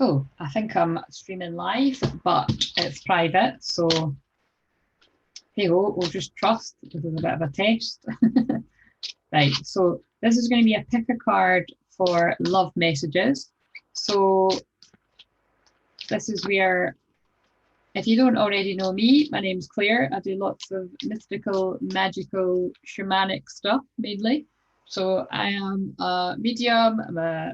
So I think I'm streaming live, but it's private. So hey ho, we'll just trust this is a bit of a test. Right, so this is going to be a pick a card for love messages. So this is where, if you don't already know me, my name's Claire. I do lots of mystical, magical, shamanic stuff mainly. So I am a medium, I'm a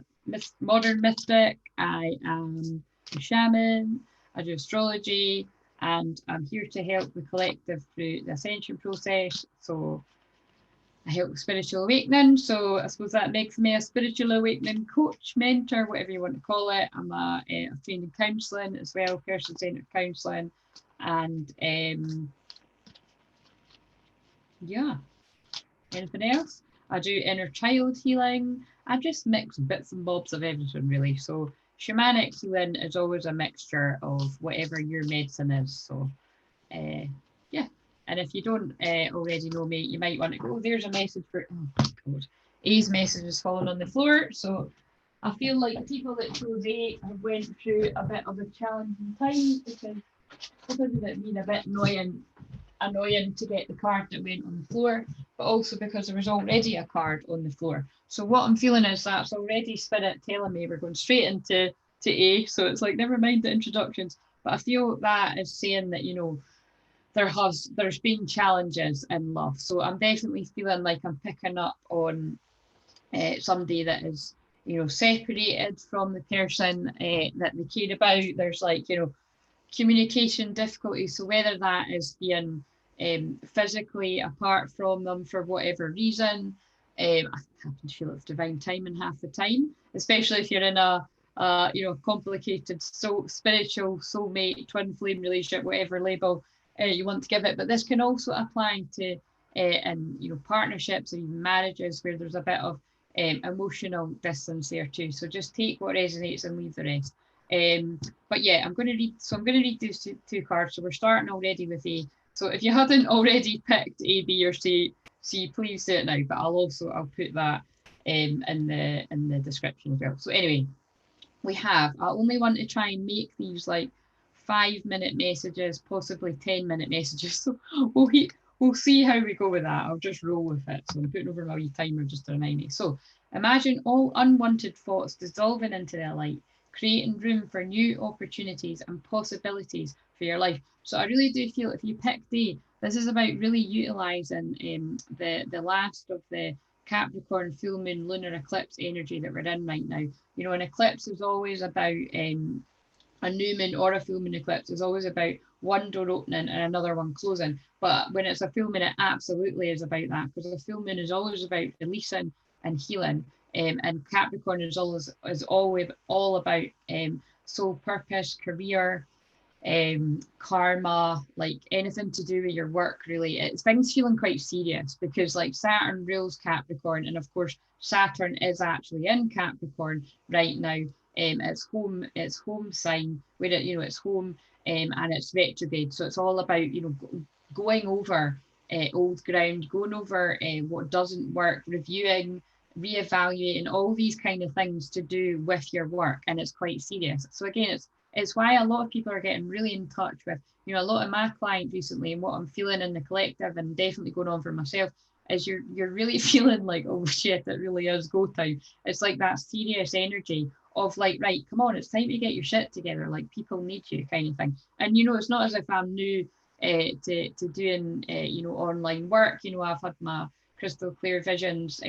modern mystic, I am a shaman, I do astrology, and I'm here to help the collective through the ascension process. So I help with spiritual awakening. So I suppose that makes me a spiritual awakening coach, mentor, whatever you want to call it. I'm I've trained in counselling as well, person-centered counselling, and yeah. Anything else? I do inner child healing. I just mix bits and bobs of everything really. So shamanic healing is always a mixture of whatever your medicine is. So yeah. And if you don't already know me, you might want to go, oh, there's a message for, oh God, A's message is falling on the floor. So I feel like people that chose A have went through a bit of a challenging time because of it being a bit annoying to get the card that went on the floor, but also because there was already a card on the floor. So what I'm feeling is that's already Spirit telling me we're going straight into A. So it's like, never mind the introductions. But I feel that is saying that, you know, there's been challenges in love. So I'm definitely feeling like I'm picking up on somebody that is, you know, separated from the person that they care about. There's like, you know, communication difficulties. So whether that is being physically apart from them for whatever reason, I can feel it's divine timing half the time, especially if you're in a you know, complicated spiritual soulmate, twin flame relationship, whatever label you want to give it. But this can also apply to in, you know, partnerships or even marriages where there's a bit of emotional distance there too. So just take what resonates and leave the rest. But yeah, I'm going to read these two cards. So we're starting already with A. So if you hadn't already picked A, B, or C, please do it now. But I'll put that in the description as well. So anyway, I only want to try and make these like 5-minute messages, possibly 10-minute messages. So we'll see how we go with that. I'll just roll with it. So I'm putting over my wee timer just to remind me. So imagine all unwanted thoughts dissolving into the light, creating room for new opportunities and possibilities for your life. So I really do feel if you pick D, this is about really utilising the last of the Capricorn full moon lunar eclipse energy that we're in right now. You know, an eclipse is always about a new moon or a full moon eclipse is always about one door opening and another one closing. But when it's a full moon, it absolutely is about that, because a full moon is always about releasing and healing. And Capricorn is always all about soul purpose, career, karma, like anything to do with your work. Really, it's things feeling quite serious because like Saturn rules Capricorn, and of course Saturn is actually in Capricorn right now. It's home sign where it, you know, it's home, and it's retrograde. So it's all about, you know, going over old ground, going over what doesn't work, reviewing, reevaluating, all these kind of things to do with your work, and it's quite serious. So again, it's why a lot of people are getting really in touch with, you know, a lot of my clients recently, and what I'm feeling in the collective, and definitely going on for myself, is you're really feeling like, oh shit, it really is go time. It's like that serious energy of like, right, come on, it's time to get your shit together. Like, people need you, kind of thing. And you know, it's not as if I'm new to doing you know, online work. You know, I've had my crystal clear visions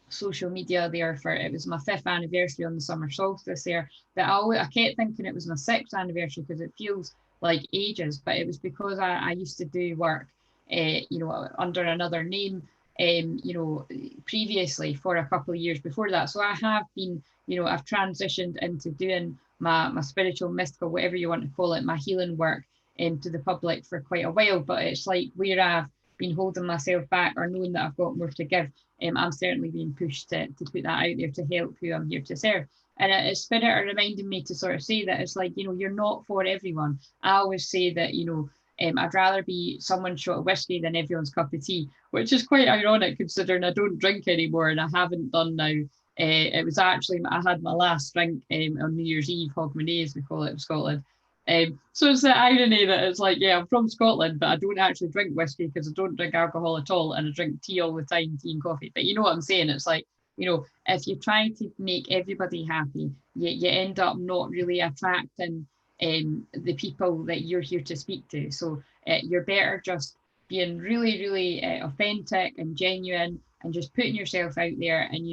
social media there for, it was my 5th anniversary on the summer solstice there, that I kept thinking it was my 6th anniversary because it feels like ages, but it was because I used to do work you know, under another name you know, previously for a couple of years before that. So I have been, you know, I've transitioned into doing my spiritual, mystical, whatever you want to call it, my healing work to the public for quite a while. But it's like where I've been holding myself back or knowing that I've got more to give, I'm certainly being pushed to put that out there to help who I'm here to serve. And it's Spirit are reminding me to sort of say that it's like, you know, you're not for everyone. I always say that, you know, I'd rather be someone's shot of whiskey than everyone's cup of tea, which is quite ironic considering I don't drink anymore, and I haven't done now It was actually, I had my last drink on New Year's Eve, Hogmanay, as we call it in Scotland. So it's the irony that it's like, yeah, I'm from Scotland, but I don't actually drink whiskey because I don't drink alcohol at all, and I drink tea all the time, tea and coffee. But you know what I'm saying? It's like, if you try to make everybody happy, you end up not really attracting the people that you're here to speak to. So you're better just being really, really authentic and genuine, and just putting yourself out there. And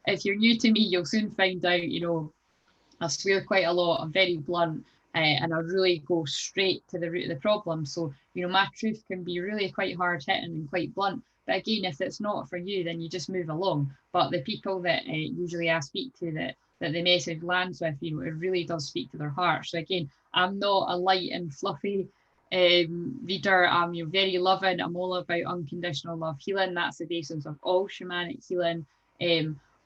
if you're new to me, you'll soon find out. I swear quite a lot. I'm very blunt, and I really go straight to the root of the problem. So, my truth can be really quite hard hitting and quite blunt. But again, if it's not for you, then you just move along. But the people that usually I speak to, that the message lands with, it really does speak to their heart. So again, I'm not a light and fluffy reader. I'm very loving. I'm all about unconditional love healing. That's the basis of all shamanic healing.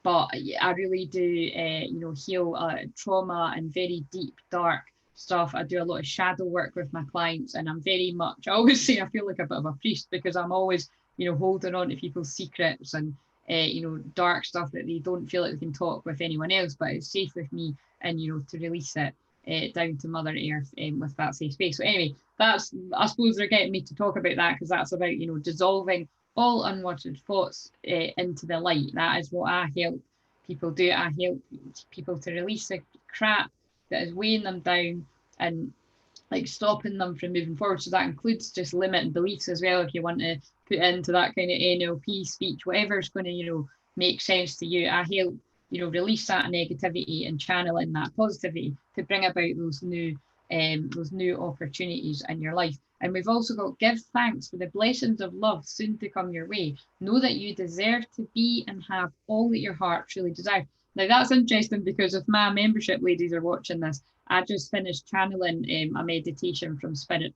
But I really do, heal trauma and very deep, dark stuff. I do a lot of shadow work with my clients, and I'm very much, I always say I feel like a bit of a priest, because I'm always, holding on to people's secrets and, dark stuff that they don't feel like they can talk with anyone else, but it's safe with me, and, to release it down to Mother Earth with that safe space. So anyway, I suppose they're getting me to talk about that, because that's about, dissolving all unwanted thoughts into the light. That is what I help people do. I help people to release the crap that is weighing them down and like stopping them from moving forward. So that includes just limiting beliefs as well. If you want to put into that kind of NLP speech, whatever's going to, make sense to you, I help, release that negativity and channel in that positivity to bring about those new opportunities in your life. And we've also got give thanks for the blessings of love soon to come your way. Know that you deserve to be and have all that your heart truly desires. Now that's interesting, because if my membership ladies are watching this, I just finished channeling a meditation from Spirit.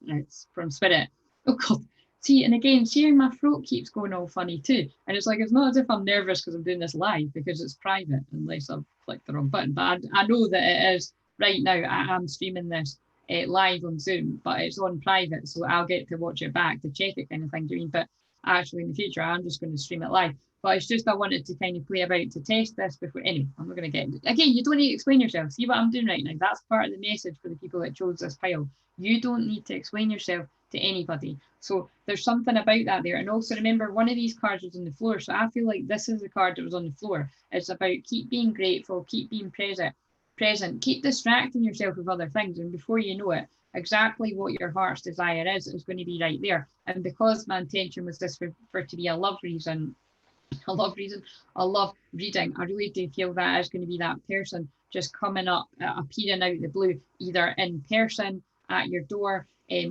Oh God. See, and again, seeing my throat keeps going all funny too. And it's like, it's not as if I'm nervous because I'm doing this live, because it's private, unless I've clicked the wrong button. But I know that it is right now. I am streaming this live on Zoom, but it's on private, so I'll get to watch it back to check it, kind of thing. But actually, in the future, I'm just going to stream it live. But it's just I wanted to kind of play about to test this before. Anyway, I'm not going to get again. You don't need to explain yourself. See what I'm doing right now? That's part of the message for the people that chose this pile. You don't need to explain yourself to anybody. So there's something about that there. And also remember, one of these cards was on the floor. So I feel like this is the card that was on the floor. It's about keep being grateful, keep being present, keep distracting yourself with other things, and before you know it, exactly what your heart's desire is going to be right there. And because my intention was this for it to be a love reading, I really do feel that is going to be that person just coming up, appearing out the blue, either in person at your door,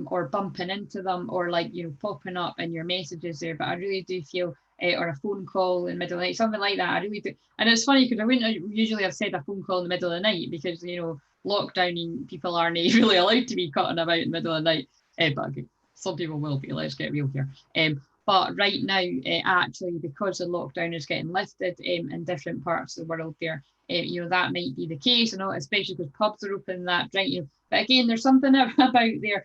or bumping into them, or like popping up in your messages there. But I really do feel or a phone call in the middle of the night, something like that. I really do. And it's funny because I wouldn't usually have said a phone call in the middle of the night, because lockdown and people aren't really allowed to be cutting about in the middle of the night. But some people will be. Let's get real here. But right now, actually, because the lockdown is getting lifted in different parts of the world there, that might be the case, especially because pubs are open, that drink. But again, there's something about there,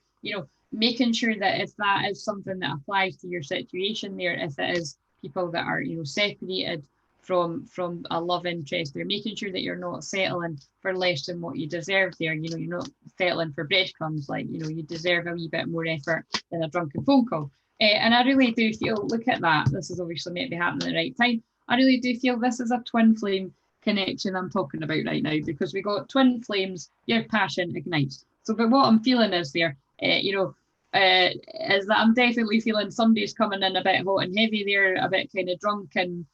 making sure that if that is something that applies to your situation there, if it is people that are, separated from a love interest, they're making sure that you're not settling for less than what you deserve there. You're not settling for breadcrumbs, like, you deserve a wee bit more effort than a drunken phone call. And I really do feel, look at that, this is obviously meant to be happening at the right time. I really do feel this is a twin flame connection I'm talking about right now, because we got twin flames, your passion ignites. So, but what I'm feeling is there, is that I'm definitely feeling somebody's coming in a bit hot and heavy there, a bit kind of drunken,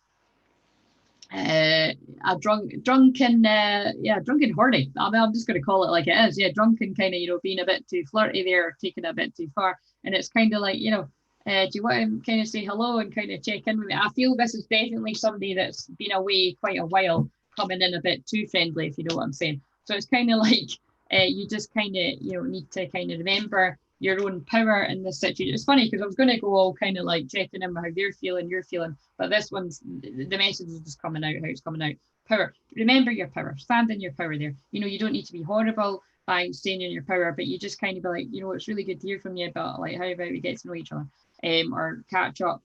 drunken horny. I mean, I'm just going to call it like it is. Yeah, drunken, kind of, being a bit too flirty there, taking it a bit too far. And it's kind of like, do you want to kind of say hello and kind of check in with me? I feel this is definitely somebody that's been away quite a while, coming in a bit too friendly, if you know what I'm saying. So it's kind of like you just kind of, need to kind of remember your own power in this situation. It's funny because I was going to go all kind of like checking in with how they're feeling, you're feeling, but this one's, the message is just coming out, how it's coming out. Power. Remember your power. Stand in your power there. You don't need to be horrible, by staying in your power, but you just kind of be like, you know, it's really good to hear from you, but like, how about we get to know each other, or catch up,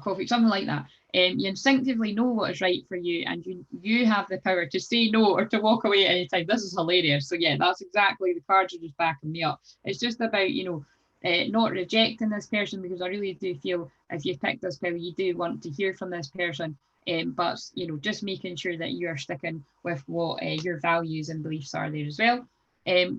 coffee, something like that. You instinctively know what is right for you, and you have the power to say no or to walk away at any time. This is hilarious. So yeah, that's exactly, the cards are just backing me up. It's just about, you know, not rejecting this person, because I really do feel if you've picked this power, you do want to hear from this person. But you know, just making sure that you are sticking with what your values and beliefs are there as well.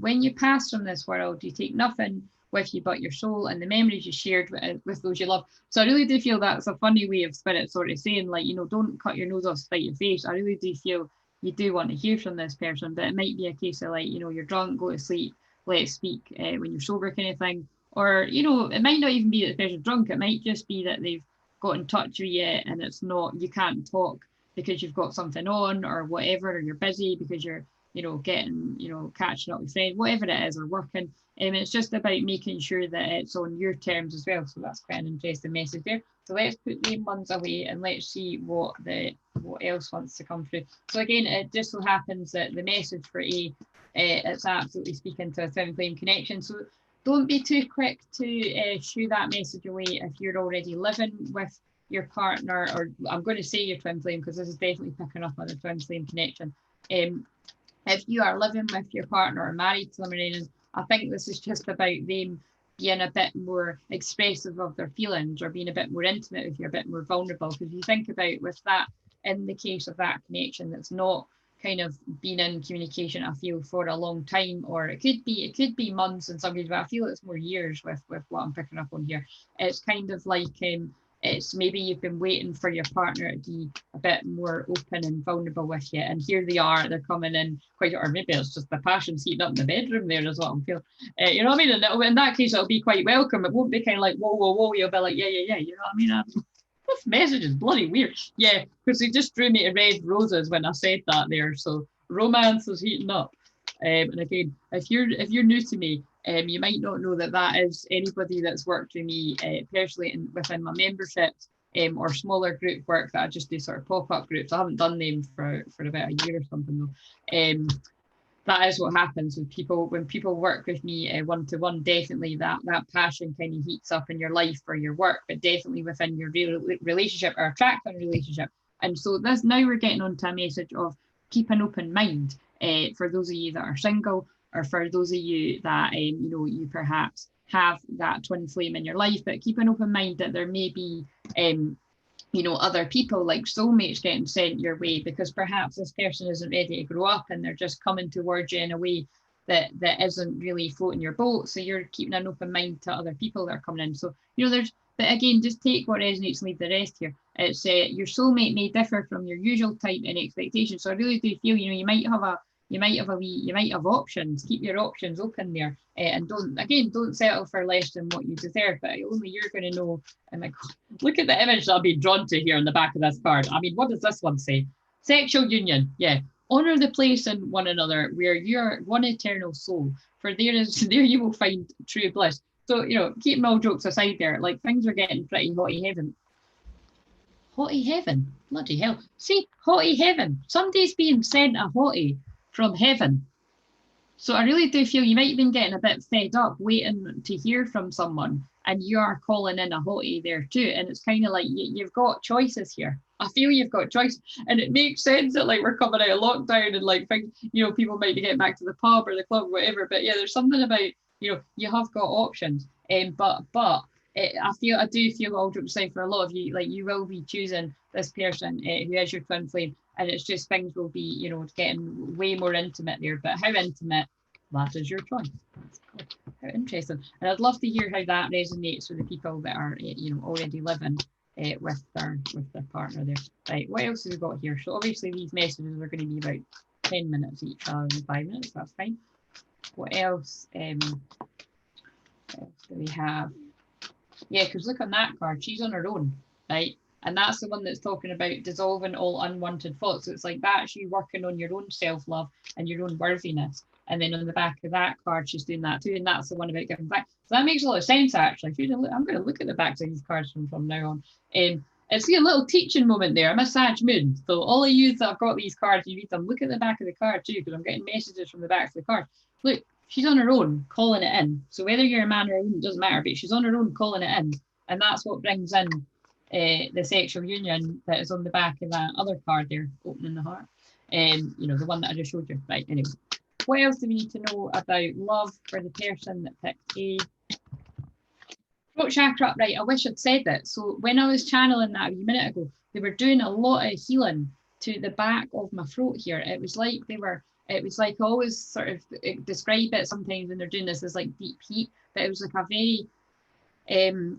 When you pass from this world, you take nothing with you but your soul and the memories you shared with those you love. So I really do feel that's a funny way of spirit sort of saying, like, you know, don't cut your nose off to spite your face. I really do feel you do want to hear from this person, but it might be a case of like, you know, you're drunk, go to sleep, let's speak when you're sober kind of thing. Or, you know, it might not even be that the person's drunk. It might just be that they've got in touch with you and it's not, you can't talk because you've got something on or whatever, or you're busy because you're, you know, getting, you know, catching up with friends, whatever it is, or working. It's just about making sure that it's on your terms as well. So that's quite an interesting message there. So let's put the ones away and let's see what else wants to come through. So again, it just so happens that the message for A, it's absolutely speaking to a twin flame connection. So don't be too quick to shoo that message away if you're already living with your partner, or I'm going to say your twin flame because this is definitely picking up on the twin flame connection. If you are living with your partner or married to them, I think this is just about them being a bit more expressive of their feelings, or being a bit more intimate with you, a bit more vulnerable. Because you think about with that, in the case of that connection that's not kind of been in communication, I feel, for a long time, or it could be months in some cases, but I feel it's more years with what I'm picking up on here. It's kind of like it's maybe you've been waiting for your partner to be a bit more open and vulnerable with you, and here they are, they're coming in quite, or maybe it's just the passion's heating up in the bedroom there is what I'm feeling. You know what I mean? And in that case, it'll be quite welcome. It won't be kind of like, whoa, whoa, whoa, you'll be like, yeah, you know what I mean? This message is bloody weird. Yeah, because he just drew me to red roses when I said that there. So romance is heating up. And again, if you're new to me, you might not know that is anybody that's worked with me personally within my memberships, or smaller group work that I just do sort of pop-up groups. I haven't done them for about a year or something though. That is what happens with people when people work with me one-to-one. Definitely that passion kind of heats up in your life or your work, but definitely within your relationship or attracting relationship. And so this, now we're getting onto a message of keep an open mind for those of you that are single, or for those of you that you know, you perhaps have that twin flame in your life, but keep an open mind that there may be you know, other people like soulmates getting sent your way, because perhaps this person isn't ready to grow up and they're just coming towards you in a way that isn't really floating your boat. So you're keeping an open mind to other people that are coming in. So, you know, but again, just take what resonates and leave the rest here. It's your soulmate may differ from your usual type and expectation. So I really do feel, you know, you might have options. Keep your options open there, and don't settle for less than what you deserve. But only you're going to know. And like, look at the image that I've been drawn to here on the back of this card. I mean, what does this one say? Sexual union. Yeah, honor the place in one another where you're one eternal soul. For there you will find true bliss. So, you know, keeping all jokes aside there, like, things are getting pretty hotty heaven. Hottie heaven, bloody hell. See, hottie heaven. Somebody's being sent a hottie from heaven. So I really do feel you might have been getting a bit fed up waiting to hear from someone, and you are calling in a hottie there too. And it's kind of like you've got choices here. I feel you've got choice, and it makes sense that like we're coming out of lockdown and like things, you know, people might be getting back to the pub or the club or whatever. But yeah, there's something about, you know, you have got options. But I do feel all jokes aside, for a lot of you, like, you will be choosing this person who is your twin flame, and it's just things will be, you know, getting way more intimate there. But how intimate, that is your choice. How interesting. And I'd love to hear how that resonates with the people that are, you know, already living with their partner there. Right, what else have we got here? So obviously these messages are going to be about 10 minutes each, rather than 5 minutes. That's fine. What else? What else do we have? Yeah, because look on that card, she's on her own, right? And that's the one that's talking about dissolving all unwanted thoughts. So it's like that's you working on your own self-love and your own worthiness. And then on the back of that card, she's doing that too. And that's the one about giving back. So that makes a lot of sense, actually. I'm going to look at the backs of these cards from now on. It's a little teaching moment there. I'm a Sag moon. So all of you that have got these cards, you read them, look at the back of the card too, because I'm getting messages from the backs of the cards. Look, she's on her own calling it in. So whether you're a man or a woman, doesn't matter, but she's on her own calling it in. And that's what brings in the sexual union that is on the back of that other card there, opening the heart. You know, the one that I just showed you. Right, anyway. What else do we need to know about love for the person that picked A? Throat chakra, right, I wish I'd said that. So when I was channeling that a minute ago, they were doing a lot of healing to the back of my throat here. It was like I always sort of describe it sometimes when they're doing this as like deep heat, but it was like a very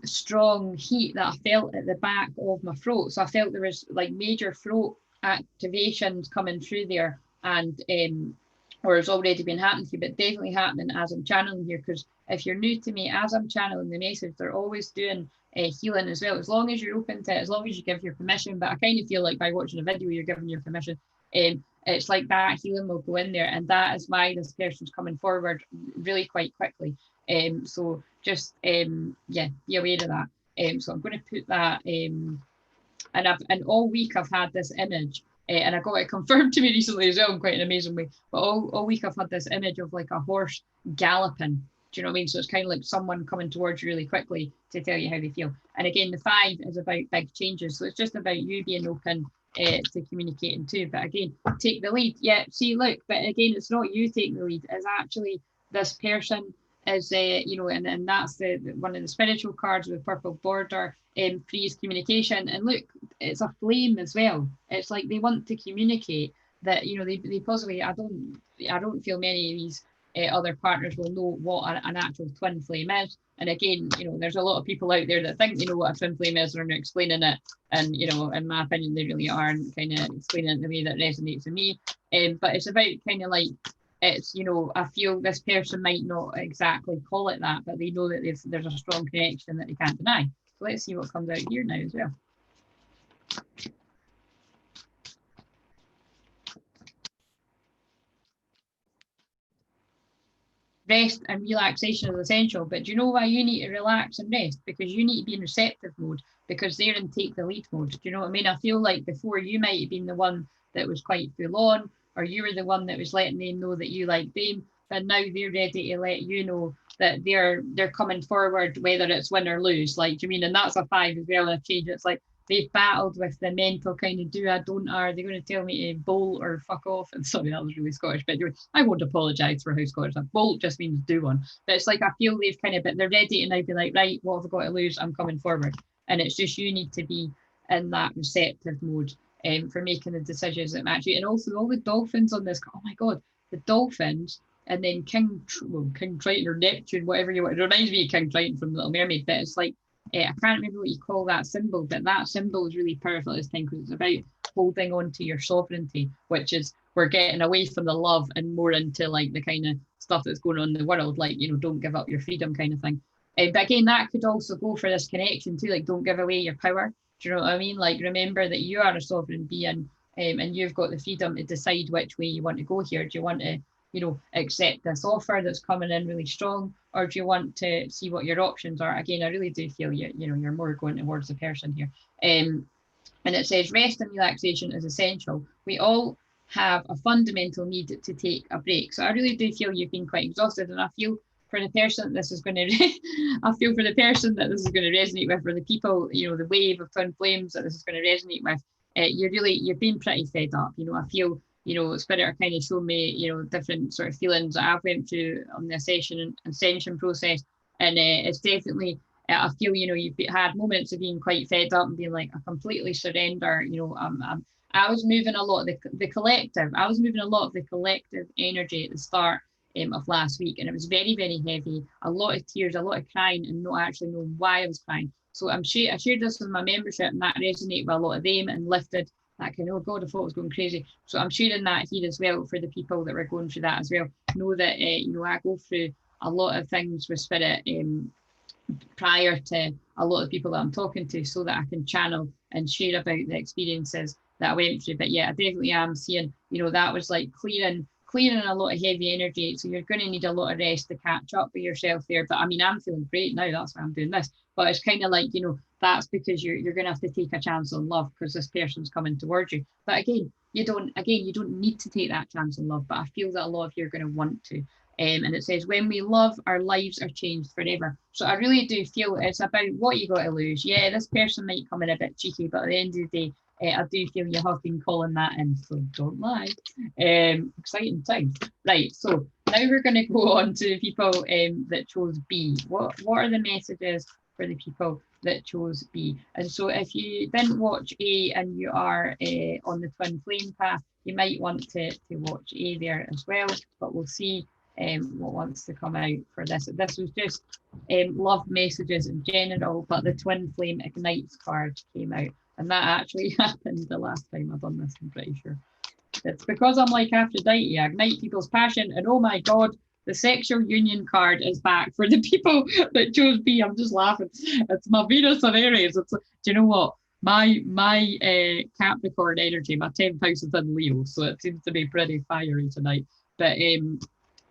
strong heat that I felt at the back of my throat. So I felt there was like major throat activations coming through there, and or it's already been happening to you, but definitely happening as I'm channeling here. Because if you're new to me, as I'm channeling the message, they're always doing healing as well, as long as you're open to it, as long as you give your permission. But I kind of feel like by watching a video, you're giving your permission. It's like that healing will go in there, and that is why this person's coming forward really quite quickly. So just yeah, be aware of that. So I'm going to put that and all week I've had this image, and I got it confirmed to me recently as well in quite an amazing way. But all week I've had this image of like a horse galloping. Do you know what I mean? So it's kind of like someone coming towards you really quickly to tell you how they feel. And again, the 5 is about big changes. So it's just about you being open to communicating too. But again, take the lead. Yeah, see, look, but again, it's not you taking the lead. It's actually this person is, you know, and that's the one of the spiritual cards with purple border, freeze communication. And look, it's a flame as well. It's like they want to communicate that, you know, they possibly, I don't feel many of these other partners will know what an actual twin flame is. And again, you know, there's a lot of people out there that think they know what a twin flame is and are explaining it. And, you know, in my opinion, they really aren't kind of explaining it in the way that resonates with me. But it's about kind of like, it's, you know, I feel this person might not exactly call it that, but they know that there's a strong connection that they can't deny. So let's see what comes out here now as well. Rest and relaxation is essential, but do you know why you need to relax and rest? Because you need to be in receptive mode, because they're in take the lead mode. Do you know what I mean? I feel like before you might have been the one that was quite full on, or you were the one that was letting them know that you like them, but now they're ready to let you know that they're coming forward, whether it's win or lose. Like, do you mean? And that's a 5 as well. And a change. It's like they've battled with the mental kind of do I don't are they going to tell me to bolt or fuck off? And sorry, that was really Scottish, but anyway, I won't apologise for how Scottish that. Bolt just means do one. But it's like I feel they've kind of, but they're ready to now be like, right, what have I got to lose? I'm coming forward. And it's just you need to be in that receptive mode for making the decisions that match you. And also all the dolphins on this, oh my God, the dolphins. And then King Triton or Neptune, whatever you want. It reminds me of King Triton from Little Mermaid, but it's like, I can't remember what you call that symbol, but that symbol is really powerful at this time because it's about holding on to your sovereignty, which is we're getting away from the love and more into like the kind of stuff that's going on in the world, like, you know, don't give up your freedom kind of thing. But again, that could also go for this connection too, like don't give away your power. Do you know what I mean? Like remember that you are a sovereign being, and you've got the freedom to decide which way you want to go here. Do you want to, you know, accept this offer that's coming in really strong, or do you want to see what your options are? Again, I really do feel you're more going towards the person here. And it says rest and relaxation is essential. We all have a fundamental need to take a break. So I really do feel you've been quite exhausted, and I feel for the person this is going to I feel for the person that this is going to resonate with, for the people, you know, the wave of twin flames that this is going to resonate with. You've been pretty fed up. You know, I feel, you know, Spirit are kind of showing me, you know, different sort of feelings that I've went through on the ascension process. And it's definitely, I feel, you know, you've had moments of being quite fed up and being like, I completely surrender. You know, I was moving a lot of the collective. I was moving a lot of the collective energy at the start of last week. And it was very, very heavy. A lot of tears, a lot of crying, and not actually knowing why I was crying. So I shared this with my membership, and that resonated with a lot of them and lifted that kind of, oh God, I thought I was going crazy. So I'm sharing that here as well for the people that were going through that as well. Know that, you know, I go through a lot of things with Spirit prior to a lot of people that I'm talking to, so that I can channel and share about the experiences that I went through. But yeah, I definitely am seeing, you know, that was like clearing a lot of heavy energy. So you're going to need a lot of rest to catch up with yourself there. But I mean, I'm feeling great now. That's why I'm doing this. But it's kind of like, you know, that's because you're going to have to take a chance on love because this person's coming towards you. But again, you don't need to take that chance on love. But I feel that a lot of you are going to want to. And it says, when we love, our lives are changed forever. So I really do feel it's about what you got to lose. Yeah, this person might come in a bit cheeky, but at the end of the day, I do feel you have been calling that in, so don't lie. Exciting times. Right, so now we're going to go on to the people that chose B. What are the messages for the people that chose B? And so if you didn't watch A and you are on the twin flame path, you might want to watch A there as well, but we'll see what wants to come out for this. This was just love messages in general, but the twin flame ignites card came out, and that actually happened the last time I've done this, I'm pretty sure. It's because I'm like Aphrodite, I ignite people's passion, and oh my god, the sexual union card is back for the people that chose B. I'm just laughing. It's my Venus and Aries. Do you know what? My Capricorn energy, my 10th house is in Leo, so it seems to be pretty fiery tonight. But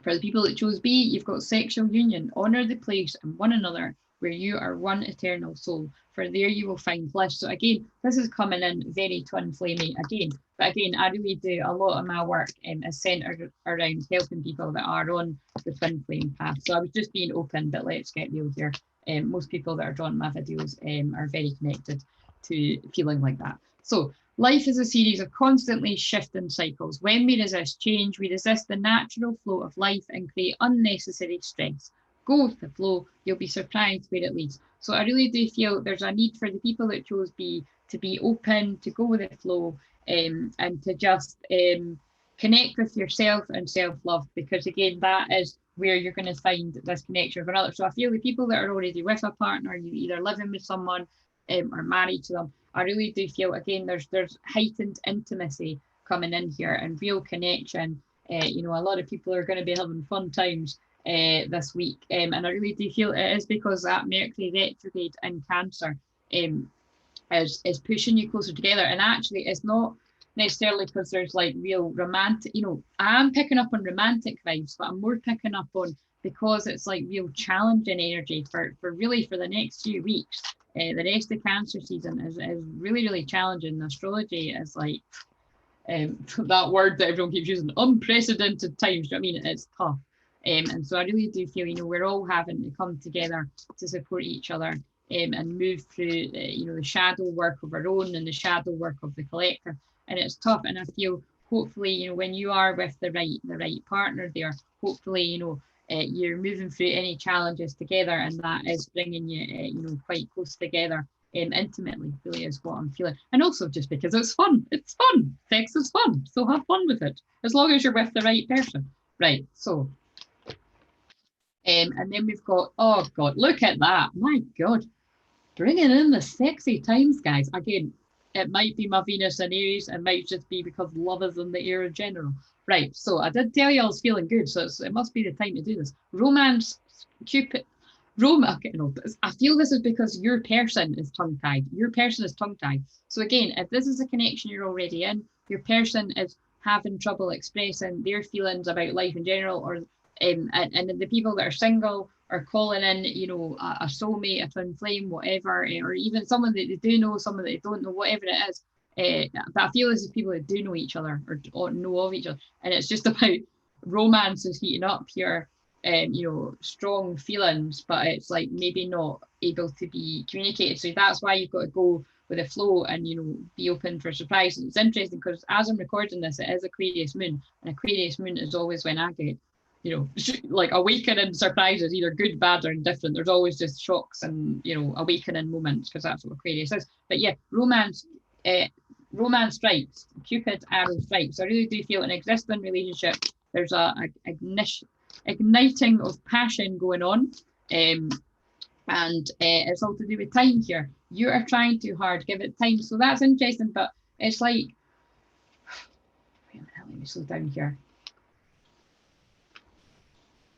for the people that chose B, you've got sexual union. Honor the place and one another where you are one eternal soul. For there you will find bliss. So again, this is coming in very twin flamey again. But again, I really do a lot of my work is centered around helping people that are on the twin flame path. So I was just being open, but let's get real here. Most people that are drawn my videos are very connected to feeling like that. So life is a series of constantly shifting cycles. When we resist change, we resist the natural flow of life and create unnecessary stress. Go with the flow, you'll be surprised where it leads. So I really do feel there's a need for the people that chose B to be open, to go with the flow, and to just connect with yourself and self-love, because again, that is where you're going to find this connection with another. So I feel the people that are already with a partner, you either living with someone or married to them, I really do feel again there's heightened intimacy coming in here and real connection. You know, a lot of people are going to be having fun times this week, and I really do feel it is because that Mercury retrograde in Cancer is pushing you closer together. And actually it's not necessarily because there's like real romantic, you know, I'm picking up on romantic vibes, but I'm more picking up on because it's like real challenging energy for really for the next few weeks. The rest of Cancer season is really, really challenging. Astrology is like that word that everyone keeps using, unprecedented times. Do you know what I mean? It's tough. And so I really do feel, you know, we're all having to come together to support each other and move through, you know, the shadow work of our own and the shadow work of the collective. And it's tough. And I feel hopefully, you know, when you are with the right partner there, hopefully, you know, you're moving through any challenges together, and that is bringing you, you know, quite close together intimately, really is what I'm feeling. And also just because it's fun. It's fun. Sex is fun. So have fun with it, as long as you're with the right person. Right, so and then we've got, oh God, look at that. My God, bringing in the sexy times, guys. Again, it might be my Venus and Aries. It might just be because love is in the air in general. Right, so I did tell you I was feeling good, so it must be the time to do this. Romance, Cupid, okay, no, I feel this is because your person is tongue-tied. Your person is tongue-tied. So again, if this is a connection you're already in, your person is having trouble expressing their feelings about life in general, or and the people that are single are calling in, you know, a soulmate, a twin flame, whatever, or even someone that they do know, someone that they don't know, whatever it is. But I feel this is people that do know each other or know of each other, and it's just about romance is heating up here. You know, strong feelings, but it's like maybe not able to be communicated. So that's why you've got to go with the flow and, you know, be open for surprise. And it's interesting because as I'm recording this, it is Aquarius moon, and Aquarius moon is always when I get, you know, like awakening surprises, either good, bad, or indifferent. There's always just shocks and, you know, awakening moments, because that's what Aquarius is. But yeah, romance strikes, Cupid arrow strikes. So I really do feel an existing relationship, there's a igniting of passion going on, and it's all to do with time here. You are trying too hard, give it time. So that's interesting, but it's like, let me slow down here.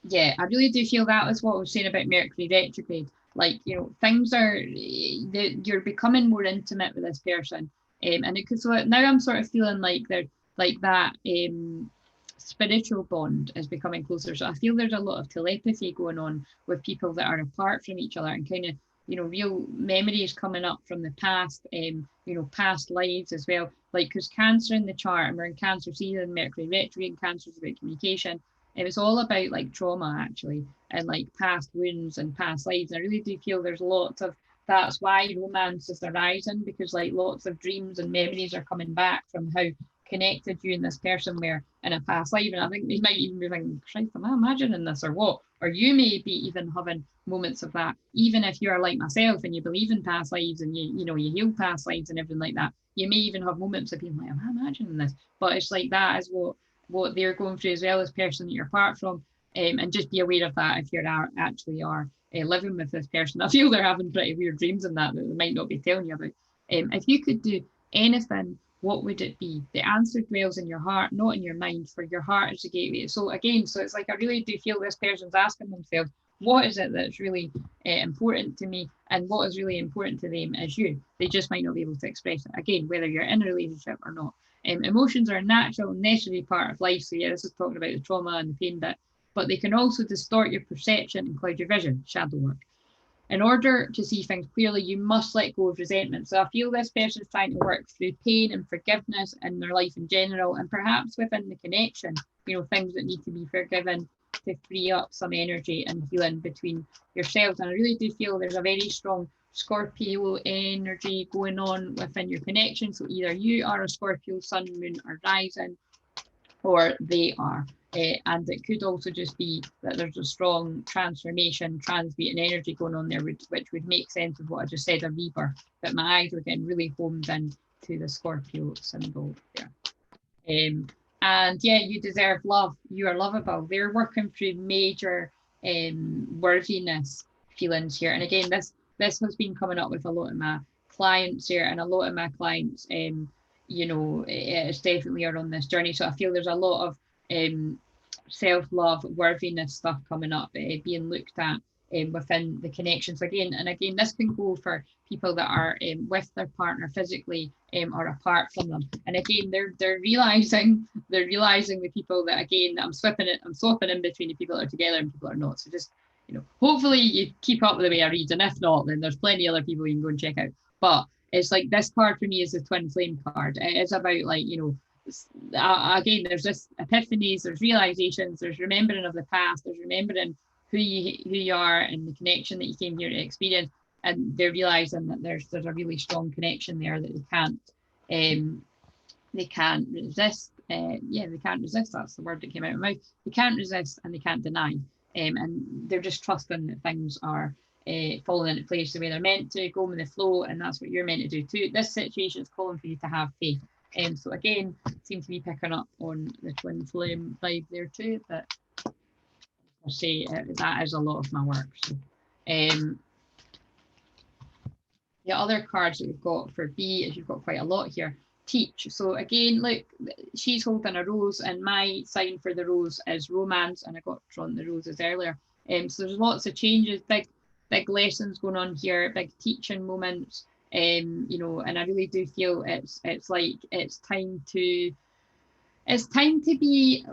Yeah, I really do feel that is what I was saying about Mercury retrograde. Like, you know, things are, you're becoming more intimate with this person, and it could, so now I'm sort of feeling like they're like that spiritual bond is becoming closer. So I feel there's a lot of telepathy going on with people that are apart from each other, and kind of, you know, real memories coming up from the past, you know, past lives as well. Like, because Cancer in the chart, and we're in Cancer season, Mercury retrograde, Cancer is about communication. It was all about like trauma actually, and like past wounds and past lives. I really do feel there's lots of, that's why romance is arising, because like lots of dreams and memories are coming back from how connected you and this person were in a past life. And I think they might even be thinking, Christ, am I imagining this or what? Or you may be even having moments of that, even if you're like myself and you believe in past lives and you heal past lives and everything like that. You may even have moments of being like, am I imagining this? But it's like that is what they're going through as well as person that you're apart from. And just be aware of that if you're actually are living with this person. I feel they're having pretty weird dreams and that they might not be telling you about. If you could do anything, what would it be? The answer dwells in your heart, not in your mind, for your heart is the gateway. So again, so it's like I really do feel this person's asking themselves, what is it that's really important to me, and what is really important to them is you. They just might not be able to express it. Again, whether you're in a relationship or not. Emotions are a natural, necessary part of life. So yeah, this is talking about the trauma and the pain bit, but they can also distort your perception and cloud your vision, shadow work. In order to see things clearly, you must let go of resentment. So I feel this person is trying to work through pain and forgiveness in their life in general, and perhaps within the connection, things that need to be forgiven to free up some energy and healing between yourselves. And I really do feel there's a very strong Scorpio energy going on within your connection. So either you are a Scorpio sun, moon, or rising, or they are. And it could also just be that there's a strong transformation, transmuting energy going on there, which would make sense of what I just said, a rebirth. But my eyes were getting really homed in to the Scorpio symbol there. And yeah, you deserve love. You are lovable. They're working through major worthiness feelings here. And again, this has been coming up with a lot of my clients here, and a lot of my clients, it's definitely are on this journey. So I feel there's a lot of self-love, worthiness stuff coming up, being looked at within the connections again. And again, this can go for people that are with their partner physically or apart from them. And again, they're realizing the people that, again, I'm swapping in between the people that are together and people that are not. So just, hopefully you keep up with the way I read, and if not, then there's plenty of other people you can go and check out. But it's like this card for me is the twin flame card. It's about like, again, there's this epiphanies, there's realizations, there's remembering of the past, there's remembering who you are and the connection that you came here to experience, and they're realizing that there's a really strong connection there that they can't resist. They can't resist. That's the word that came out of my mouth. They can't resist and they can't deny. And they're just trusting that things are falling into place the way they're meant to, go with the flow, and that's what you're meant to do too. This situation is calling for you to have faith. So again, seem to be picking up on the twin flame vibe there too, but I say that is a lot of my work. So, the other cards that we've got for B is you've got quite a lot here. Teach. So again, look, she's holding a rose, and my sign for the rose is romance, and I got drawn the roses earlier. So there's lots of changes, big lessons going on here, big teaching moments. And I really do feel it's like it's time to be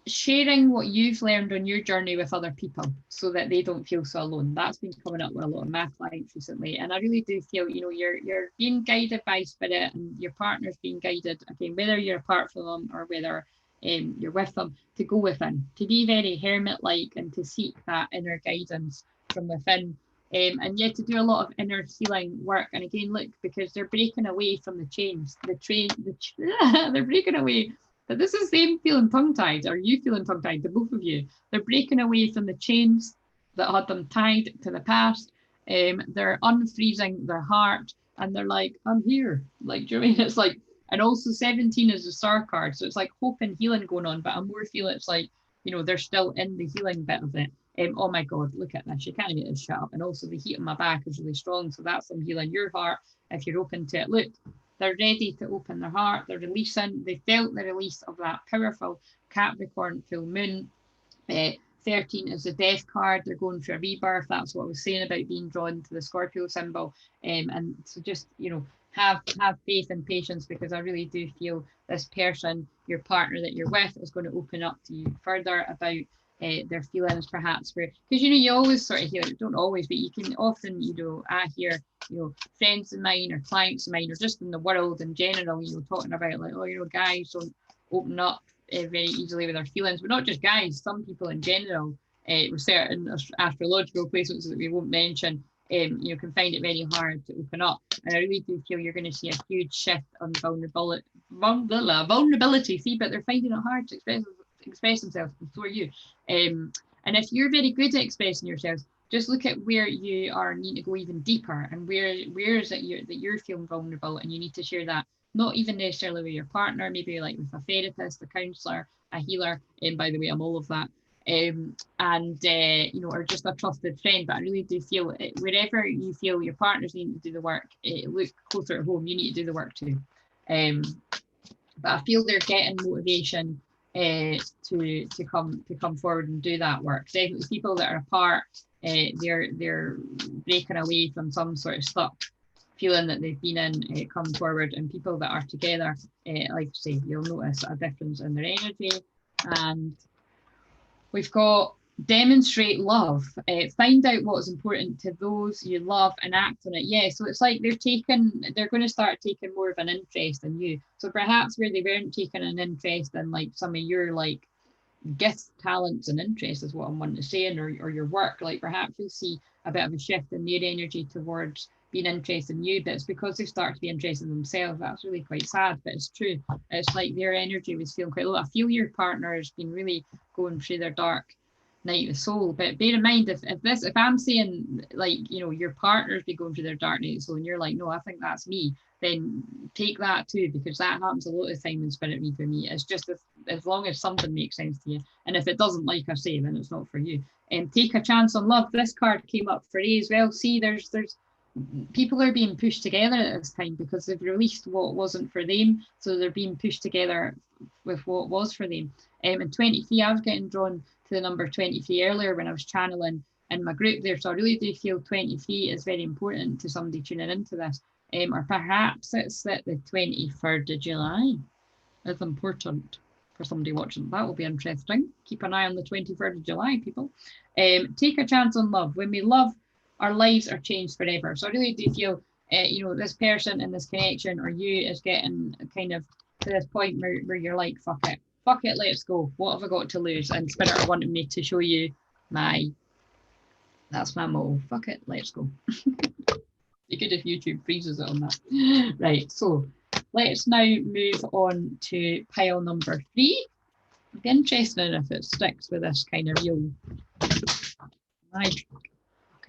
sharing what you've learned on your journey with other people so that they don't feel so alone. That's been coming up with a lot of my clients recently, and I really do feel you're being guided by spirit, and your partner's being guided, again, whether you're apart from them or whether you're with them, to go within, to be very hermit-like, and to seek that inner guidance from within. And yet to do a lot of inner healing work. And again, look, because they're breaking away from the chains, they're breaking away. But this is them feeling tongue-tied, or you feeling tongue-tied, to both of you. They're breaking away from the chains that had them tied to the past. They're unfreezing their heart, and they're like, I'm here. Like, do you know what I mean? It's like, and also 17 is the star card. So it's like hope and healing going on, but I more feel it's like, they're still in the healing bit of it. Oh my God, look at this. You can't get this shut up. And also the heat on my back is really strong. So that's them healing your heart if you're open to it. Look, they're ready to open their heart. They're releasing. They felt the release of that powerful Capricorn full moon. 13 is the death card. They're going through a rebirth. That's what I was saying about being drawn to the Scorpio symbol. And so just, have faith and patience, because I really do feel this person, your partner that you're with, is going to open up to you further about their feelings, perhaps, where, because you always sort of hear, don't always, but you can often, I hear, friends of mine or clients of mine, or just in the world in general, talking about like, guys don't open up very easily with our feelings, but not just guys, some people in general, with certain astrological placements that we won't mention, can find it very hard to open up. And I really do feel you're going to see a huge shift on vulnerability. See, but they're finding it hard to express themselves, and so are you. And if you're very good at expressing yourselves, just look at where you are need to go even deeper, and where is it that you're feeling vulnerable, and you need to share that, not even necessarily with your partner, maybe like with a therapist, a counsellor, a healer, and by the way, I'm all of that, or just a trusted friend. But I really do feel wherever you feel your partners need to do the work, look closer at home, you need to do the work too. But I feel they're getting motivation to come forward and do that work. Definitely people that are apart, they're breaking away from some sort of stuck feeling that they've been in, come forward, and people that are together, like I say, you'll notice a difference in their energy. And we've got demonstrate love, find out what's important to those you love and act on it. Yeah, so it's like they're going to start taking more of an interest in you. So perhaps where they weren't taking an interest in like some of your like gifts, talents and interests is what I'm wanting to say, or your work, like perhaps you'll see a bit of a shift in their energy towards being interested in you, but it's because they start to be interested in themselves. That's really quite sad, but it's true. It's like their energy was feeling quite low. I feel your partner has been really going through their dark night of the soul. But bear in mind, if I'm saying like, your partner's be going through their dark night of the soul, and you're like, no, I think that's me, then take that too, because that happens a lot of time in spirit read for me. It's just as long as something makes sense to you, and if it doesn't, like I say, then it's not for you. And take a chance on love. This card came up for A as well. See, there's people are being pushed together at this time because they've released what wasn't for them, so they're being pushed together with what was for them. And 23, I was getting drawn to the number 23 earlier when I was channeling in my group there, so I really do feel 23 is very important to somebody tuning into this, or perhaps it's that the 23rd of July is important for somebody watching. That will be interesting. Keep an eye on the 23rd of July, people. Take a chance on love. When we love, our lives are changed forever. So I really do feel, this person in this connection or you is getting kind of to this point where you're like, fuck it, let's go. What have I got to lose? And Spirit wanted me to show you that's my motto. Fuck it, let's go. You could if YouTube freezes it on that. Right, so let's now move on to pile number 3. It'd be interesting if it sticks with this kind of real magic.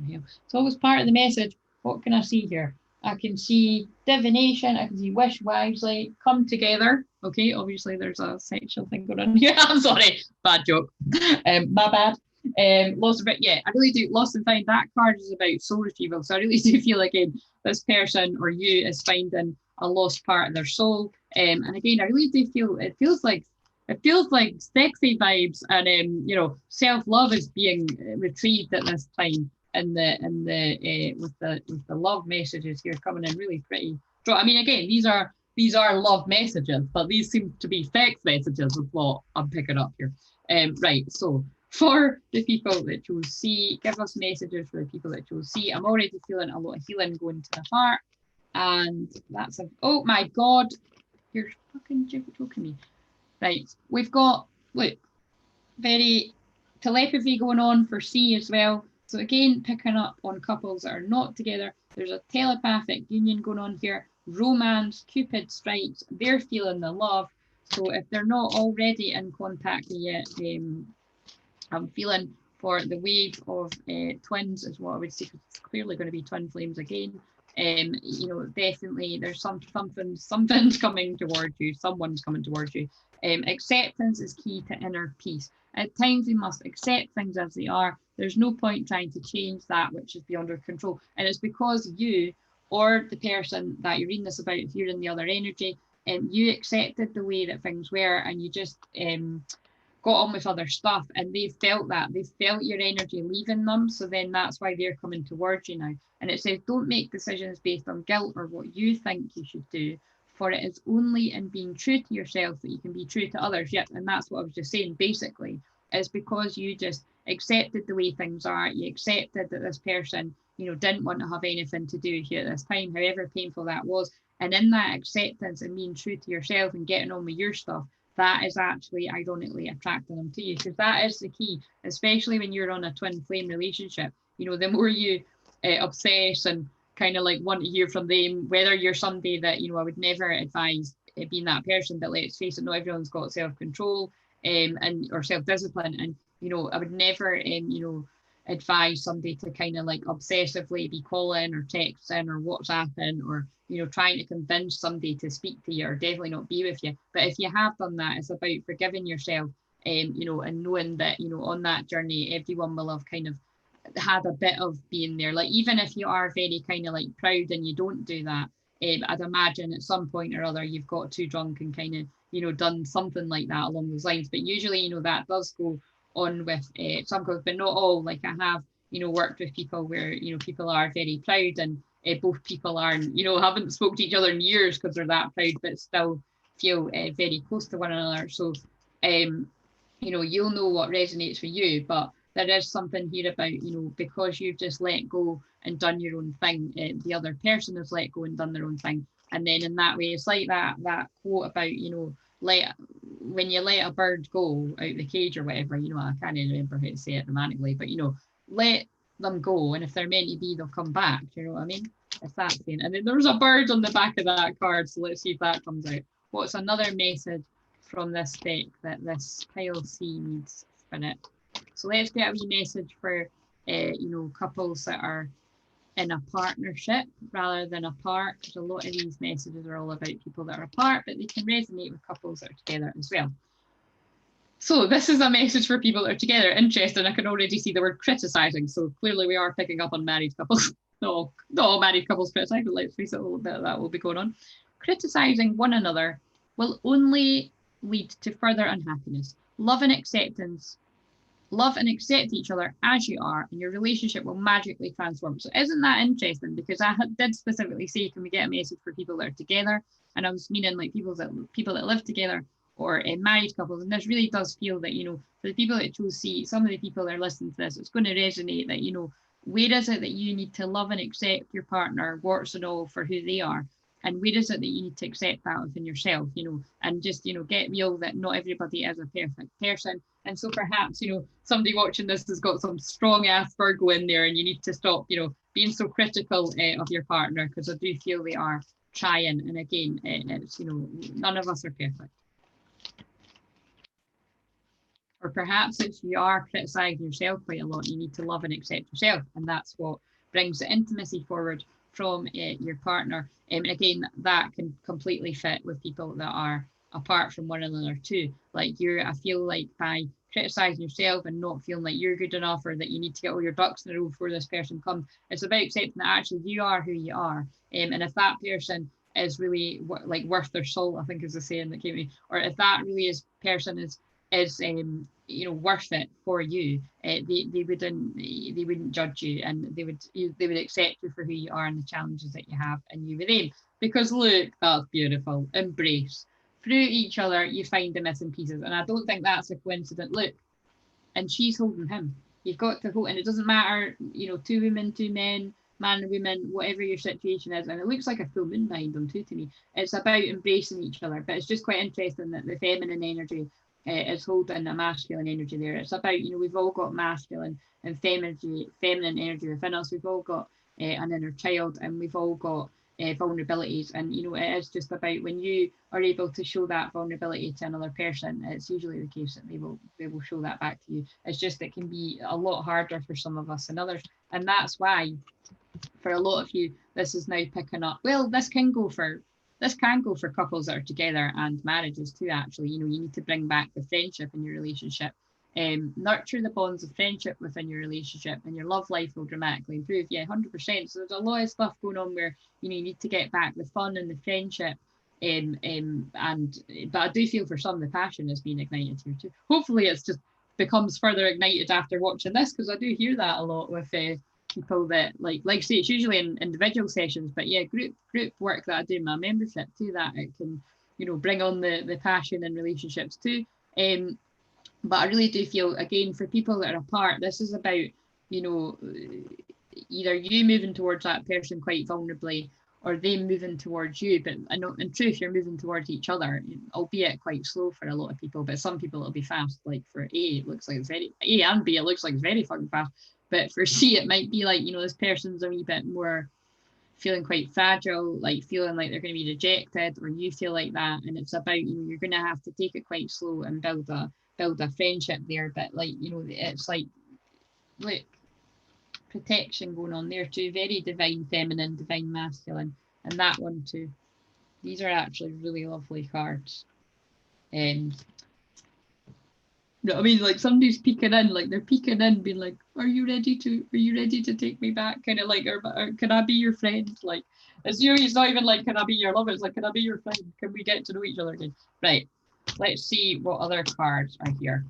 It's always part of the message. What can I see here? I can see divination. I can see wish wisely, come together. Okay, obviously there's a sexual thing going on here. I'm sorry, bad joke. My bad. Lost of it. Yeah, I really do. Lost and Found. That card is about soul retrieval. So I really do feel like this person or you is finding a lost part of their soul. And again, I really do feel it feels like sexy vibes, and self-love is being retrieved at this time. And with the love messages here coming in really pretty. I mean, again, these are love messages, but these seem to be sex messages is what I'm picking up here. Right, so for the people that chose C, give us messages for the people that chose C. I'm already feeling a lot of healing going to the heart, and that's oh my god, you're fucking joking me. Right, we've got very telepathy going on for C as well. So again, picking up on couples that are not together, there's a telepathic union going on here. Romance, Cupid strikes, they're feeling the love. So if they're not already in contact yet, I'm feeling for the wave of twins is what I would say. It's clearly going to be twin flames again. Definitely there's something's coming towards you. Someone's coming towards you. Acceptance is key to inner peace. At times we must accept things as they are. There's no point trying to change that which is beyond our control. And it's because you or the person that you're reading this about, if you're in the other energy, you accepted the way that things were, and you just got on with other stuff, and they felt your energy leaving them. So then that's why they're coming towards you now. And it says, don't make decisions based on guilt or what you think you should do, for it is only in being true to yourself that you can be true to others. Yep, and that's what I was just saying, basically, is because you just accepted the way things are. You accepted that this person, didn't want to have anything to do with you at this time, however painful that was. And in that acceptance and being true to yourself and getting on with your stuff, that is actually ironically attracting them to you, because that is the key, especially when you're on a twin flame relationship. You know, the more you obsess and kind of like want to hear from them, whether you're somebody that, you know, I would never advise being that person, but let's face it, not everyone's got self-control and or self-discipline, and you know, I would never you know, advise somebody to kind of like obsessively be calling or texting or WhatsApping or, you know, trying to convince somebody to speak to you or definitely not be with you. But if you have done that, it's about forgiving yourself, you know, and knowing that, you know, on that journey, everyone will have kind of had a bit of being there. Like, even if you are very kind of like proud and you don't do that, I'd imagine at some point or other you've got too drunk and kind of, you know, done something like that along those lines. But usually, you know, that does go on with some couples, but not all. Like, I have, you know, worked with people where, you know, people are very proud and both people are, you know, haven't spoke to each other in years because they're that proud, but still feel very close to one another. So, you know, you'll know what resonates for you, but there is something here about, you know, because you've just let go and done your own thing, the other person has let go and done their own thing. And then in that way, it's like that quote about, you know, when you let a bird go out the cage or whatever, you know, I can't remember how to say it romantically, but, you know, let them go, and if they're meant to be, they'll come back. Do you know what I mean? If that's it. And then there's a bird on the back of that card, so let's see if that comes out. What's another message from this deck that this pile C needs spirit? So let's get a wee message for you know, couples that are in a partnership rather than apart, because a lot of these messages are all about people that are apart, but they can resonate with couples that are together as well. So this is a message for people that are together. Interesting, I can already see the word criticizing, so clearly we are picking up on married couples. No, not all married couples criticize, but let's face it, a little bit of that will be going on. Criticizing one another will only lead to further unhappiness. Love and acceptance. Love and accept each other as you are, and your relationship will magically transform. So isn't that interesting? Because I did specifically say, can we get a message for people that are together? And I was meaning like people that live together or married couples. And this really does feel that, you know, for the people that chose C, some of the people that are listening to this, it's going to resonate that, you know, where is it that you need to love and accept your partner, warts and all, for who they are? And where is it that you need to accept that within yourself, you know, and just, you know, get real that not everybody is a perfect person. And so perhaps, you know, somebody watching this has got some strong ass Virgo in there, and you need to stop, you know, being so critical of your partner, because I do feel they are trying. And again, it's, you know, none of us are perfect. Or perhaps it's you are criticizing yourself quite a lot. You need to love and accept yourself. And that's what brings the intimacy forward from your partner. And again, that can completely fit with people that are apart from one another too. Like I feel like by criticizing yourself and not feeling like you're good enough, or that you need to get all your ducks in a row before this person comes, it's about accepting that actually you are who you are. And if that person is really like worth their salt, I think is the saying that came to me, or if that really is person is you know, worth it for you, they wouldn't judge you, and they would accept you for who you are and the challenges that you have, and you with them. Because look, that's beautiful. Embrace. Through each other you find the missing pieces, and I don't think that's a coincidence. Look, and she's holding him. You've got to hold, and it doesn't matter, you know, two women, two men, man and woman, whatever your situation is. And it looks like a full moon behind them too to me. It's about embracing each other. But it's just quite interesting that the feminine energy is holding a masculine energy there. It's about, you know, we've all got masculine and feminine energy within us. We've all got an inner child, and we've all got vulnerabilities. And, you know, it is just about when you are able to show that vulnerability to another person, it's usually the case that they will show that back to you. It's just, it can be a lot harder for some of us than others. And that's why for a lot of you, this is now picking up. Well, this can go for couples that are together and marriages too, actually. You know, you need to bring back the friendship in your relationship. Nurture the bonds of friendship within your relationship, and your love life will dramatically improve. Yeah, 100%. So there's a lot of stuff going on where, you know, you need to get back the fun and the friendship. But I do feel for some the passion is being ignited here too. Hopefully it's just becomes further ignited after watching this, because I do hear that a lot with people that like say, it's usually in individual sessions, but yeah, group work that I do in my membership too, that it can, you know, bring on the passion in relationships too. But I really do feel, again, for people that are apart, this is about, you know, either you moving towards that person quite vulnerably, or them moving towards you. But I know in truth, you're moving towards each other, albeit quite slow for a lot of people. But some people it'll be fast. Like for A, it looks like it's A and B, it looks like it's very fucking fast. But for C, it might be like, this person's a wee bit more feeling quite fragile, like feeling like they're going to be rejected, or you feel like that. And it's about, you're going to have to take it quite slow and build a friendship there. But like, it's like protection going on there too. Very divine feminine, divine masculine, and that one too. These are actually really lovely cards. No, I mean, like somebody's peeking in, like they're peeking in, being like, "Are you ready to take me back?" Kind of like, or "Can I be your friend?" Like, it's not even like, "Can I be your lover?" It's like, "Can I be your friend? Can we get to know each other again?" Right. Let's see what other cards are here.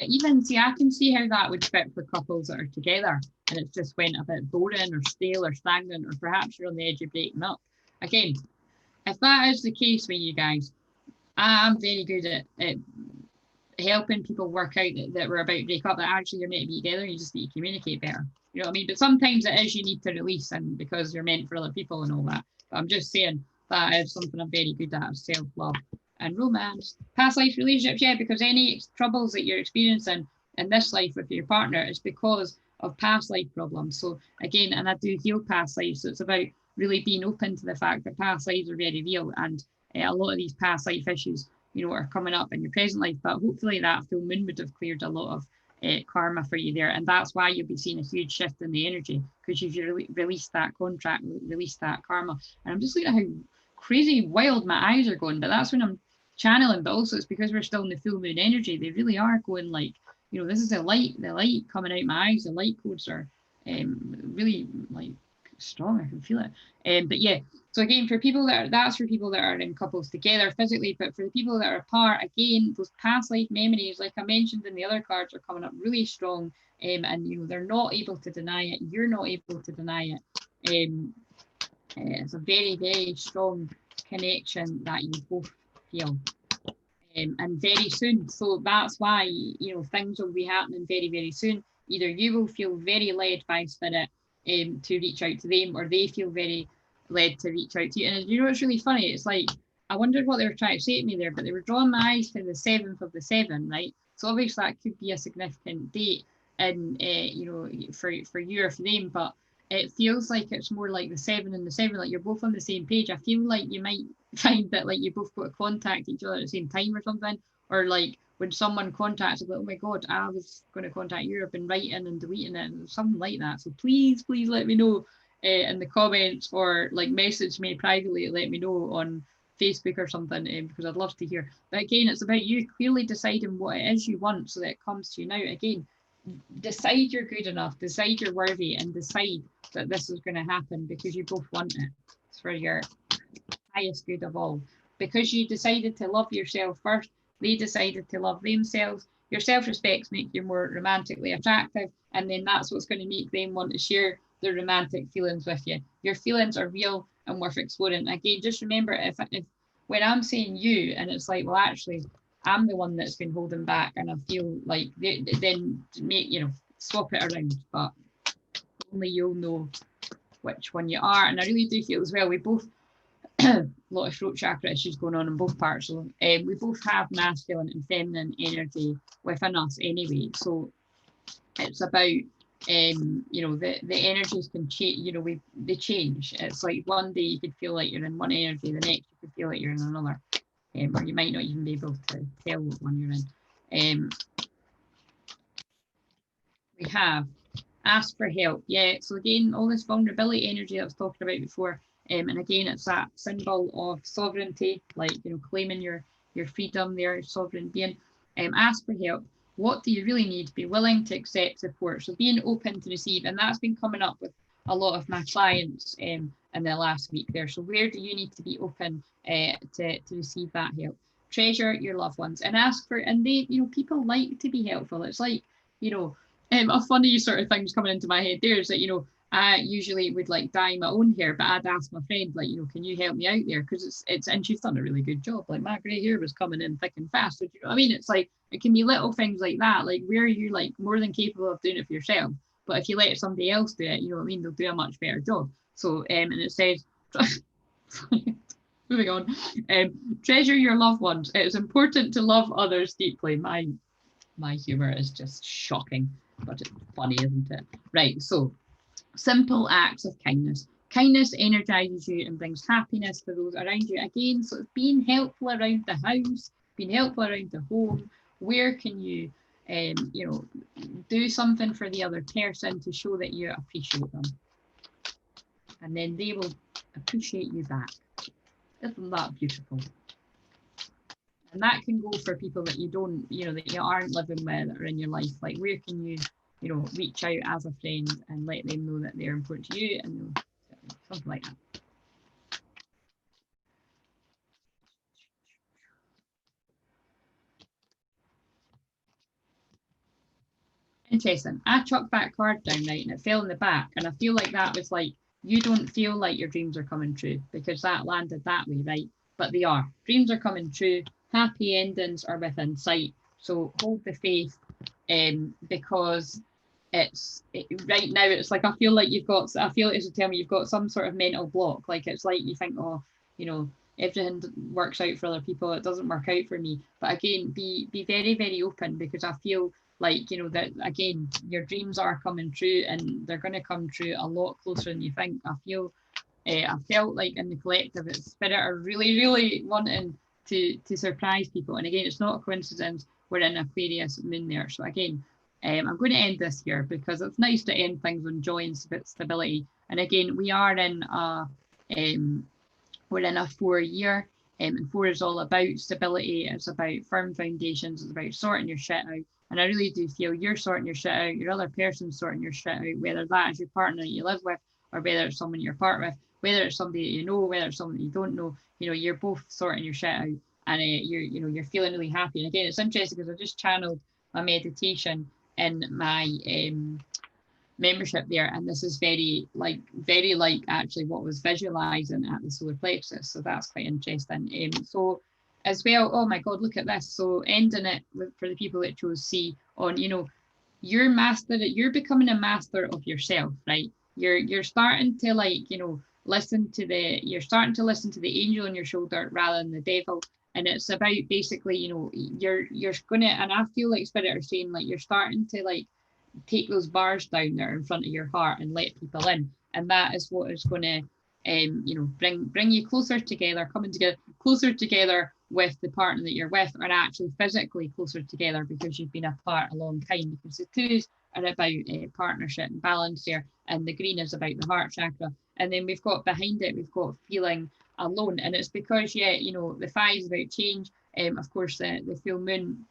Even see, I can see how that would fit for couples that are together and it's just went a bit boring or stale or stagnant, or perhaps you're on the edge of breaking up. Again, if that is the case with you guys, I'm very good at helping people work out that we're about to break up, that actually you're meant to be together, you just need to communicate better. You know what I mean? But sometimes it is you need to release, and because you're meant for other people and all that. But I'm just saying that is something I'm very good at, self-love and romance. Past life relationships, yeah, because any troubles that you're experiencing in this life with your partner is because of past life problems. So again, and I do heal past lives, so it's about really being open to the fact that past lives are very real, and a lot of these past life issues, are coming up in your present life. But hopefully that full moon would have cleared a lot of karma for you there, and that's why you'll be seeing a huge shift in the energy, because you've released that contract, released that karma. And I'm just looking at how crazy wild my eyes are going, but that's when I'm channeling. But also it's because we're still in the full moon energy. They really are going like, this is the light coming out my eyes. The light codes are really like strong. I can feel it. But yeah, so again, for people that's for people that are in couples together physically, but for the people that are apart, again, those past life memories, like I mentioned in the other cards, are coming up really strong, and they're not able to deny it. You're not able to deny it. It's a very, very strong connection that you both feel. And very soon. So that's why, things will be happening very, very soon. Either you will feel very led by spirit to reach out to them, or they feel very led to reach out to you. And it's really funny. It's like, I wondered what they were trying to say to me there, but they were drawing my eyes to the 7th of the 7, right? So obviously that could be a significant date in, for you or for them, but it feels like it's more like the 7 and the 7, like you're both on the same page. I feel like you might find that like you both got to contact each other at the same time or something, or like when someone contacts, like, oh my god, I was going to contact you, I've been writing and deleting it, and something like that. So please let me know in the comments, or like message me privately, let me know on Facebook or something, because I'd love to hear. But again, it's about you clearly deciding what it is you want, so that it comes to you now. Again, decide you're good enough, decide you're worthy, and decide that this is going to happen because you both want it. It's for your highest good of all. Because you decided to love yourself first, they decided to love themselves. Your self-respects make you more romantically attractive, and then that's what's going to make them want to share their romantic feelings with you. Your feelings are real and worth exploring. Again, just remember, if when I'm saying you, and it's like, well, actually, I'm the one that's been holding back, and I feel like then make swap it around, but only you'll know which one you are. And I really do feel as well, we both a lot of throat chakra issues going on in both parts. So we both have masculine and feminine energy within us anyway. So it's about the energies can change. They change. It's like one day you could feel like you're in one energy, the next you could feel like you're in another, or you might not even be able to tell what one you're in. We have ask for help. Yeah. So again, all this vulnerability energy I was talking about before. And again, it's that symbol of sovereignty, like claiming your freedom there, sovereign being. Ask for help. What do you really need? Be willing to accept support. So being open to receive, and that's been coming up with a lot of my clients in the last week there. So where do you need to be open to receive that help? Treasure your loved ones and ask for, and they, people like to be helpful. It's like, a funny sort of things coming into my head there is that, I usually would like dye my own hair, but I'd ask my friend, like, can you help me out there? Because it's and she's done a really good job. Like my grey hair was coming in thick and fast. So, you know what I mean? It's like, it can be little things like that, like where you're like more than capable of doing it for yourself, but if you let somebody else do it, you know what I mean, they'll do a much better job. So and it says moving on, treasure your loved ones. It is important to love others deeply. My humor is just shocking, but it's funny, isn't it? Right, so simple acts of kindness. Kindness energizes you and brings happiness to those around you. Again, so it's being helpful around the house, being helpful around the home. Where can you, you know, do something for the other person to show that you appreciate them, and then they will appreciate you back. Isn't that beautiful? And that can go for people that you don't, you know, that you aren't living with or in your life. Like, where can you, you know, reach out as a friend and let them know that they're important to you, and something like that. Interesting. I chucked that card down, right, and it fell in the back, and I feel like that was like, you don't feel like your dreams are coming true because that landed that way, right? But they are. Dreams are coming true. Happy endings are within sight. So hold the faith, because right now it's like, I feel like I feel like it's tell me you've got some sort of mental block. Like, it's like you think, oh, you know, everything works out for other people, it doesn't work out for me. But again, be very, very open, because I feel like, you know, that again, your dreams are coming true, and they're going to come true a lot closer than you think. I felt like in the collective, it's spirit are really, really wanting to surprise people. And again, it's not a coincidence we're in Aquarius moon there. So again, I'm going to end this here because it's nice to end things on joy and stability. And again, we are in we're in a 4-year, and 4 is all about stability. It's about firm foundations. It's about sorting your shit out. And I really do feel you're sorting your shit out. Your other person's sorting your shit out, whether that is your partner that you live with, or whether it's someone you're part with, whether it's somebody that you know, whether it's someone that you don't know. You know, you're both sorting your shit out, and you're feeling really happy. And again, it's interesting because I just channeled my meditation in my membership there, and this is very like actually what was visualizing at the solar plexus. So that's quite interesting. So as well, oh my god, look at this. So ending it for the people that chose C on, you know, you're becoming a master of yourself, right? You're starting to, like, you know, you're starting to listen to the angel on your shoulder rather than the devil. And it's about basically, you know, you're gonna, and I feel like spirit are saying, like, you're starting to, like, take those bars down there in front of your heart and let people in. And that is what is going to, you know, bring you closer together, coming together, closer together with the partner that you're with, or actually physically closer together because you've been apart a long time. Because the twos are about partnership and balance there, and the green is about the heart chakra. And then we've got behind it, we've got feeling alone, and it's because, yeah, you know, the 5 is about change. Of course, the full moon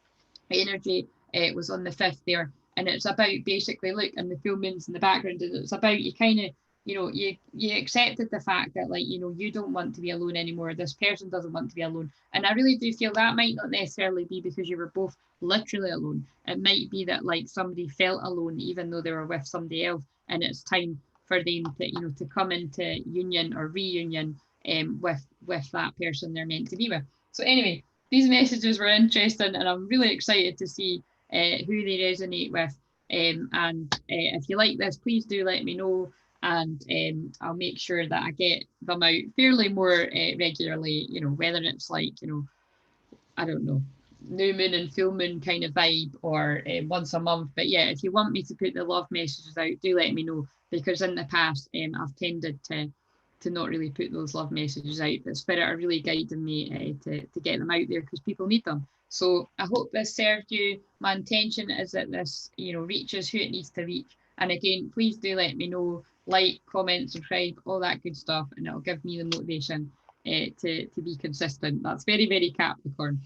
energy was on the 5th there, and it's about basically, look, and the full moon's in the background, and it's about you kind of, you know, you accepted the fact that, like, you know, you don't want to be alone anymore, this person doesn't want to be alone. And I really do feel that might not necessarily be because you were both literally alone. It might be that, like, somebody felt alone even though they were with somebody else, and it's time for them to, you know, to come into union or reunion with that person they're meant to be with. So anyway, these messages were interesting, and I'm really excited to see who they resonate with. And if you like this, please do let me know, and I'll make sure that I get them out fairly more regularly, you know, whether it's like, you know, I don't know, new moon and full moon kind of vibe, or once a month. But yeah, if you want me to put the love messages out, do let me know, because in the past I've tended to not really put those love messages out, but spirit are really guiding me to get them out there because people need them. So I hope this served you. My intention is that this, you know, reaches who it needs to reach. And again, please do let me know, like, comment, subscribe, all that good stuff, and it'll give me the motivation to be consistent. That's very, very Capricorn.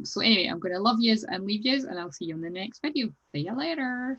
So anyway, I'm going to love yous and leave yous, and I'll see you in the next video. See you later.